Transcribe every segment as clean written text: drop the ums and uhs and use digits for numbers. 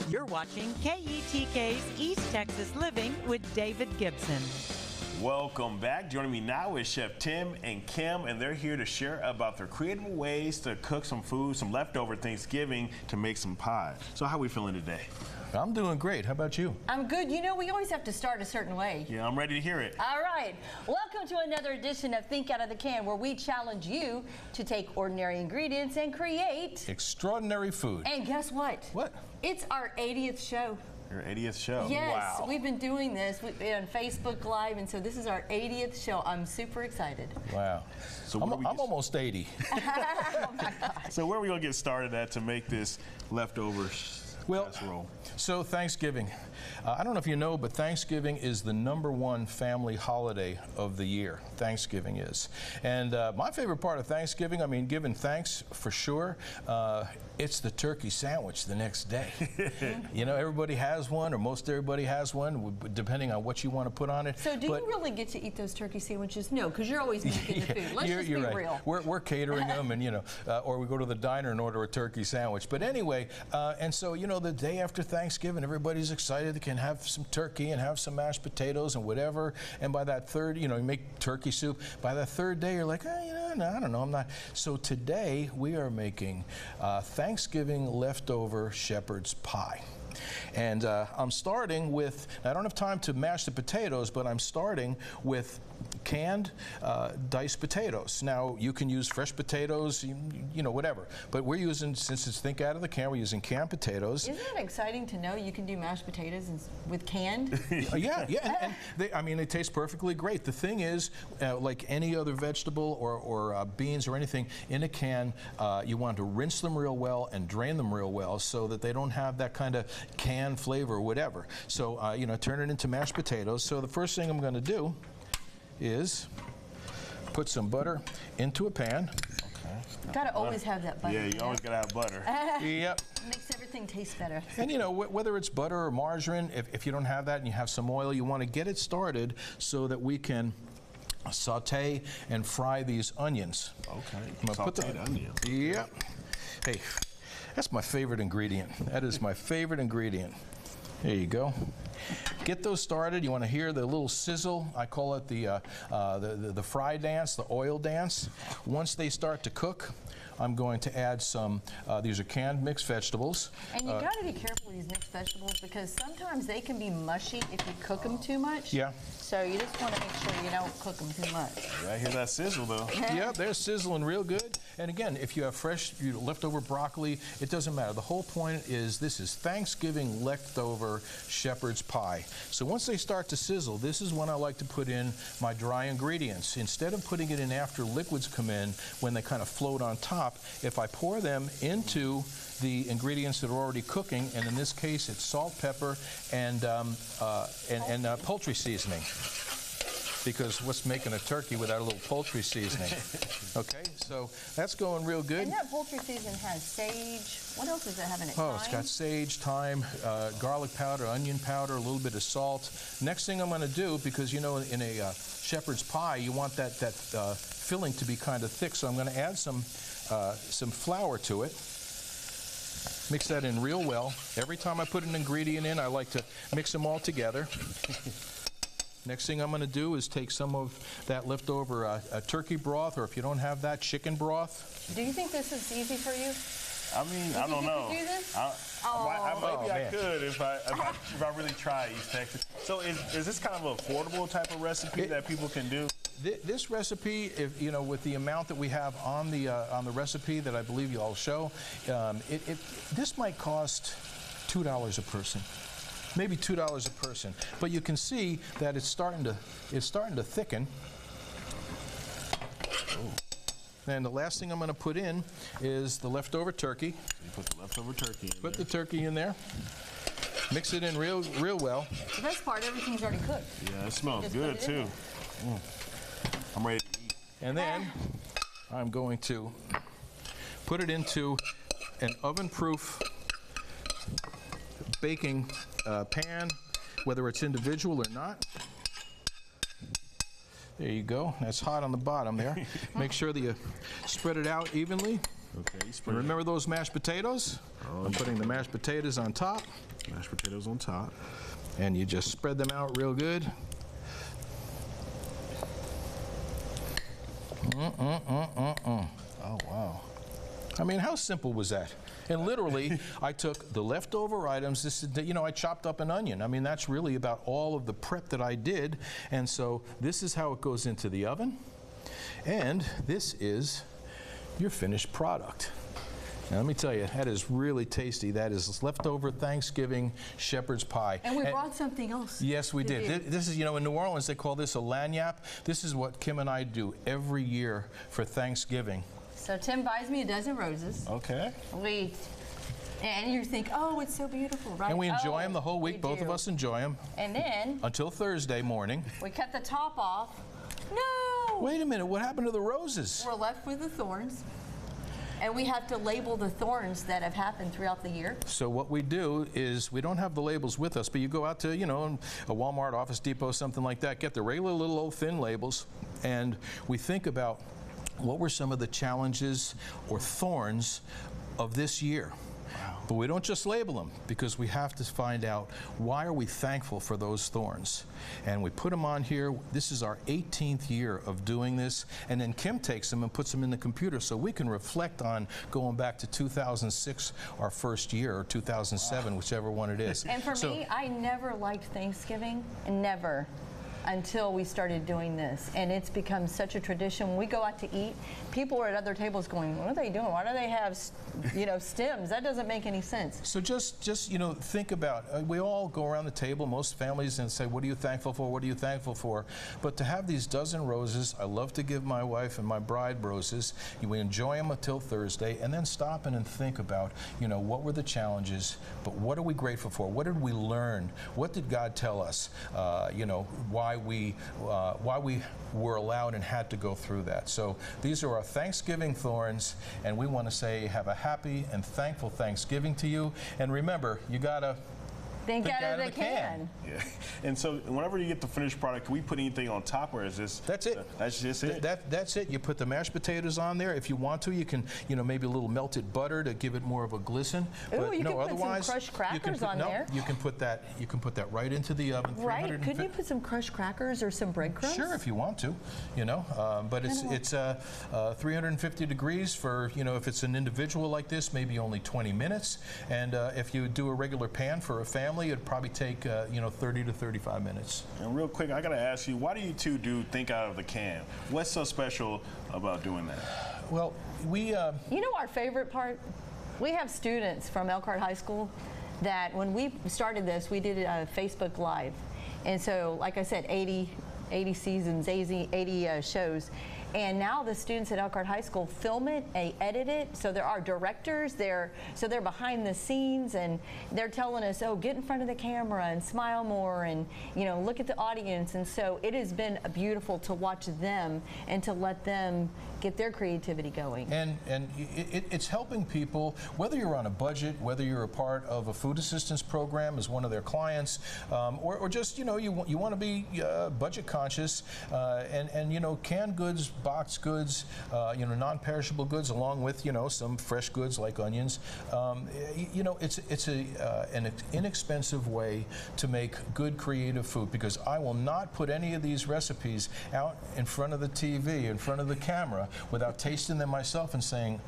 You're watching KETK's East Texas Living with David Gibson. Welcome back. Joining me now is Chef Tim and Kim, and they're here to share about their creative ways to cook some food, some leftover Thanksgiving, to make some pie. So how are we feeling today? I'm doing great. How about you? I'm good. You know, we always have to start a certain way. Yeah, I'm ready to hear it. All right. Welcome to another edition of Think Out of the Can, where we challenge you to take ordinary ingredients and create extraordinary food. And guess what? What? It's our 80th show. Your 80th show. Yes, wow. We've been doing this on Facebook Live, and so this is our 80th show. I'm super excited. Wow. So I'm almost 80. Oh my gosh. So where are we going to get started at to make this leftover casserole? So Thanksgiving. I don't know if you know, but Thanksgiving is the #1 family holiday of the year. Thanksgiving is. And my favorite part of Thanksgiving, I mean, giving thanks for sure, it's the turkey sandwich the next day. You know, everybody has one, or most everybody has one, depending on what you want to put on it. So do you really get to eat those turkey sandwiches? No, because you're always making the food. Let's just be right. real. We're catering them, and, you know, or we go to the diner and order a turkey sandwich. But anyway, and so, you know, the day after Thanksgiving, everybody's excited. They can have some turkey and have some mashed potatoes and whatever. And by that third, you know, you make turkey soup. By that third day, you're like, you know, no, I don't know, I'm not. So today we are making Thanksgiving leftover shepherd's pie. And I'm starting with, I don't have time to mash the potatoes, but I'm starting with canned diced potatoes. Now, you can use fresh potatoes, you know, whatever. But we're using, since it's Think Out of the Can, we're using canned potatoes. Isn't it exciting to know you can do mashed potatoes with canned? Yeah, and I mean, they taste perfectly great. The thing is, like any other vegetable or beans or anything, in a can, you want to rinse them real well and drain them real well so that they don't have that kind of canned flavor or whatever. So, you know, turn it into mashed potatoes. So the first thing I'm going to do is put some butter into a pan. Okay. Gotta always have that butter. Yeah, you always gotta have butter. Yep. Makes everything taste better. And you know, whether it's butter or margarine, if you don't have that and you have some oil, you want to get it started so that we can saute and fry these onions. Okay. I'm gonna put the onion. Yep. Hey, that's my favorite ingredient. That is my favorite ingredient. There you go. Get those started. You want to hear the little sizzle. I call it the fry dance, the oil dance. Once they start to cook, I'm going to add some, these are canned mixed vegetables. And you got to be careful with these mixed vegetables because sometimes they can be mushy if you cook them too much. Yeah. So you just want to make sure you don't cook them too much. Yeah, I hear that sizzle though. Yeah, they're sizzling real good. And again, if you have fresh leftover broccoli, it doesn't matter. The whole point is this is Thanksgiving leftover shepherd's pie. So once they start to sizzle, this is when I like to put in my dry ingredients. Instead of putting it in after liquids come in, when they kind of float on top, if I pour them into the ingredients that are already cooking, and in this case it's salt, pepper, and poultry seasoning. Because what's making a turkey without a little poultry seasoning? Okay, so that's going real good. And that poultry seasoning has sage. What else does it have in it? Oh, it's got sage, thyme, garlic powder, onion powder, a little bit of salt. Next thing I'm going to do, because you know in a shepherd's pie you want that filling to be kind of thick, so I'm going to add some flour to it. Mix that in real well. Every time I put an ingredient in, I like to mix them all together. Next thing I'm going to do is take some of that leftover turkey broth, or if you don't have that, chicken broth. Do you think this is easy for you? I mean, I don't know. Do this? Maybe I could if I really try East Texas. So is this kind of an affordable type of recipe that people can do? This recipe, if, you know, with the amount that we have on the recipe that I believe you all show, this might cost $2 a person. Maybe $2 a person, but you can see that it's starting to thicken. Oh. And the last thing I'm going to put in is the leftover turkey. You put the leftover turkey in. Put the turkey in there. Mix it in real well. The best part, everything's already cooked. Yeah, it smells good too. I'm ready to eat. And then I'm going to put it into an oven-proof baking pan, whether it's individual or not. There you go. That's hot on the bottom there. Make sure that you spread it out evenly. Okay, And remember those mashed potatoes? I'm putting the mashed potatoes on top. Mashed potatoes on top. And you just spread them out real good. Oh, wow. I mean, how simple was that? And literally, I took the leftover items. This is, you know, I chopped up an onion. I mean, that's really about all of the prep that I did. And so this is how it goes into the oven. And this is your finished product. Now, let me tell you, that is really tasty. That is leftover Thanksgiving shepherd's pie. And we brought something else. Yes, we did. This is, you know, in New Orleans, they call this a lagniappe. This is what Kim and I do every year for Thanksgiving. So Tim buys me a dozen roses. Okay. And you think, oh, it's so beautiful, right? And we enjoy them the whole week. Both of us enjoy them. And then until Thursday morning. We cut the top off. No! Wait a minute, what happened to the roses? We're left with the thorns. And we have to label the thorns that have happened throughout the year. So what we do is we don't have the labels with us, but you go out to, you know, a Walmart, Office Depot, something like that, get the regular little old thin labels, and we think about what were some of the challenges or thorns of this year. But we don't just label them, because we have to find out why are we thankful for those thorns. And we put them on here. This is our 18th year of doing this. And then Kim takes them and puts them in the computer so we can reflect on going back to 2006, our first year, or 2007, whichever one it is. And for me, I never liked Thanksgiving, never, until we started doing this. And it's become such a tradition. When we go out to eat, people are at other tables going, what are they doing? Why do they have, you know, stems? That doesn't make any sense. So just you know, think about, we all go around the table, most families, and say, what are you thankful for? What are you thankful for? But to have these dozen roses, I love to give my wife and my bride roses. We enjoy them until Thursday, and then stop and think about, you know, what were the challenges, but what are we grateful for? What did we learn? What did God tell us? You know, why we were allowed and had to go through that. So these are our Thanksgiving thorns, and we want to say have a happy and thankful Thanksgiving to you. And remember, you gotta think out of the can. Yeah. And so whenever you get the finished product, can we put anything on top, or is this? That's it. That's just it? That's it. You put the mashed potatoes on there. If you want to, you can, you know, maybe a little melted butter to give it more of a glisten. Ooh, but you no, can put otherwise, some crushed crackers on no, there. You can put that right into the oven. Right. Could you put some crushed crackers or some breadcrumbs? Sure, if you want to, you know. But it's 350 degrees for, you know, if it's an individual like this, maybe only 20 minutes. And if you do a regular pan for a family, it'd probably take you know, 30 to 35 minutes. And real quick, I gotta ask you, why do you two do think out of the can? What's so special about doing that? Well, we you know our favorite part? We have students from Elkhart High School that when we started this, we did a Facebook Live. And so, like I said, 80 seasons, 80 shows. And now the students at Elkhart High School film it, they edit it. So there are directors, they're behind the scenes, and they're telling us, oh, get in front of the camera and smile more, and, you know, look at the audience. And so it has been beautiful to watch them and to let them get their creativity going. And it's helping people, whether you're on a budget, whether you're a part of a food assistance program as one of their clients, or just, you know, you want to be budget conscious, and you know, canned goods, boxed goods, you know, non-perishable goods, along with, you know, some fresh goods like onions. You know, it's an inexpensive way to make good creative food, because I will not put any of these recipes out in front of the TV, in front of the camera, without tasting them myself and saying,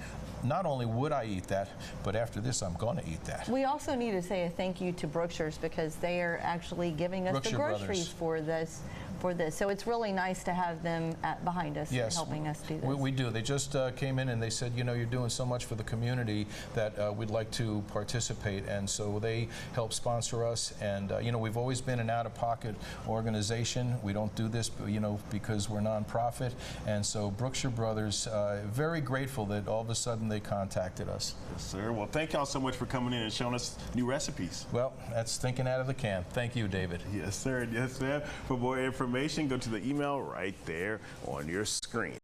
not only would I eat that, but after this, I'm going to eat that. We also need to say a thank you to Brookshire's, because they are actually giving us Brookshire the groceries Brothers. for this. So it's really nice to have them behind us, yes, helping us do this. We do. They just came in and they said, you know, you're doing so much for the community that we'd like to participate. And so they help sponsor us. And, you know, we've always been an out-of-pocket organization. We don't do this, you know, because we're nonprofit. And so Brookshire Brothers, very grateful that all of a sudden they contacted us. Yes, sir. Well, thank y'all so much for coming in and showing us new recipes. Well, that's thinking out of the can. Thank you, David. Yes, sir. Yes, sir. For more information, go to the email right there on your screen.